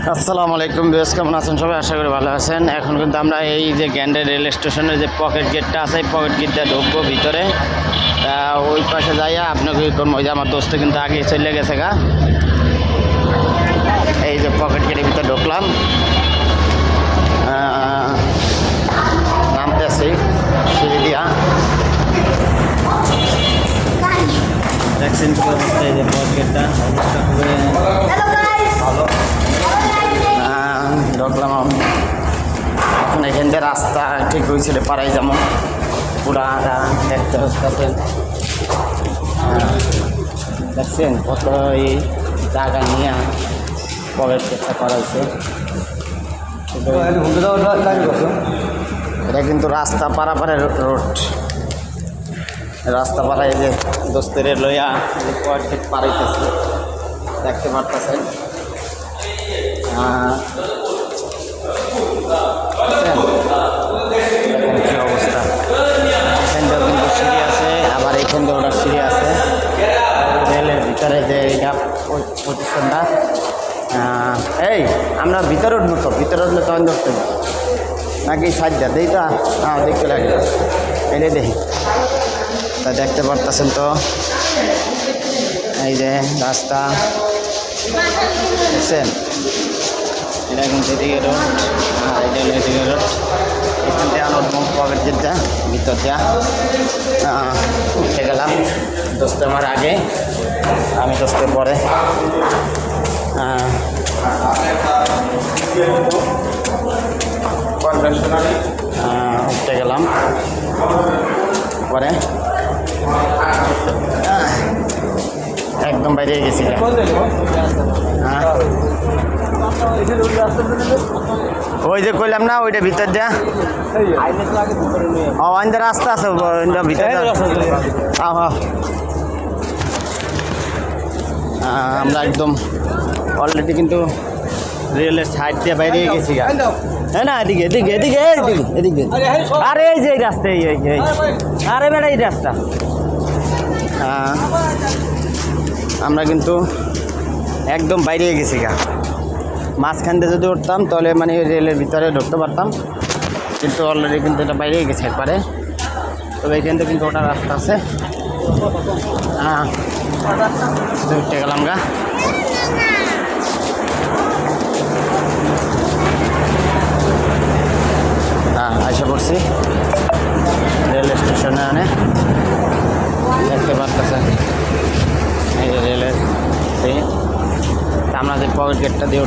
আসসালামু আলাইকুম বেশ, কেমন আছেন সবাই? আশা করি ভালো আছেন। এখন কিন্তু আমরা এই যে গ্যান্ডে রেল স্টেশনের যে পকেট গেটটা আছে, এই পকেট গেটটা ঢুকবো ভিতরে। তা ওই পাশে যাইয়া আপনাকে করবো, ওই যে আমার দোস্ত কিন্তু আগে চলে গেছে গা। এই যে পকেট গেটের ভিতরে ঢুকলাম, নামতে আসি সিঁড়ি দিয়া। দেখছেন কি অবস্থা? এই যে পকেট গেটটা অবস্থা খুবই ভালো। ঢুকলাম এখন। এখান থেকে রাস্তা ঠিক হয়েছিল, পাড়াই যেমন পুরা দেখতে পাচ্ছেন। দেখছেন কত এই জায়গা নিয়ে পকেট গেটটা করা হয়েছে। এটা কিন্তু রাস্তা পারাপারে রোড, রাস্তা পাড়ায় যে দোস্তের লইয়া পকেট গেট পাড়াইতেছে, দেখতে পারতেছেন। কি অবস্থা! এখানটাও কিন্তু সিঁড়ি আছে, আবার এখান থেকে ওটা সিঁড়ি আছে। রেলের ভিতরে যে এইটা প্রতিষ্ঠানটা, এই আমরা ভিতরে উঠবো তো, ভিতরে উঠলে তখন ধরতে নাকি সাইডটা দেই তো। হ্যাঁ, দেখতে লাগে, এটাই দেখি। তা দেখতে পারতেছেন তো, এই যে রাস্তা দেখছেন। এটা কিন্তু এদিকে রোড, আর এটা হলো এদিকে রোড। এখান থেকে আমার পকেট গেটটা ভিতর দিয়া উঠতে গেলাম। দোস্ত আমার আগে, আমি দোস্তের পরে। উঠতে গেলাম পরে, একদম বাইরে গেছি। ওই যে কইলাম না, ওইটা ভিতর দিয়া অন্য রাস্তা আছে ভিতরে। আমরা একদম অলরেডি কিন্তু রেলের সাইড দিয়ে বাইরে গেছি। হ্যাঁ না, এদিকে এদিকে এদিকে এদিকে এদিকে, আরে এই যে এই রাস্তা, এই আরে বেড়া এই রাস্তা। আমরা কিন্তু একদম বাইরে গেছি গা। মাঝখান দিয়ে যদি উঠতাম তাহলে মানে রেলের ভিতরে ঢুকতে পারতাম, কিন্তু অলরেডি কিন্তু এটা বাইরে গেছে একবারে। তবে এখান থেকে কিন্তু ওটা রাস্তা আছে। উঠতে গেলাম গা। আশা করছি রেল স্টেশনে আনে, দেখতে পারতেছেন এই রেলের। আমরা যে পকেট গেটটা দিয়ে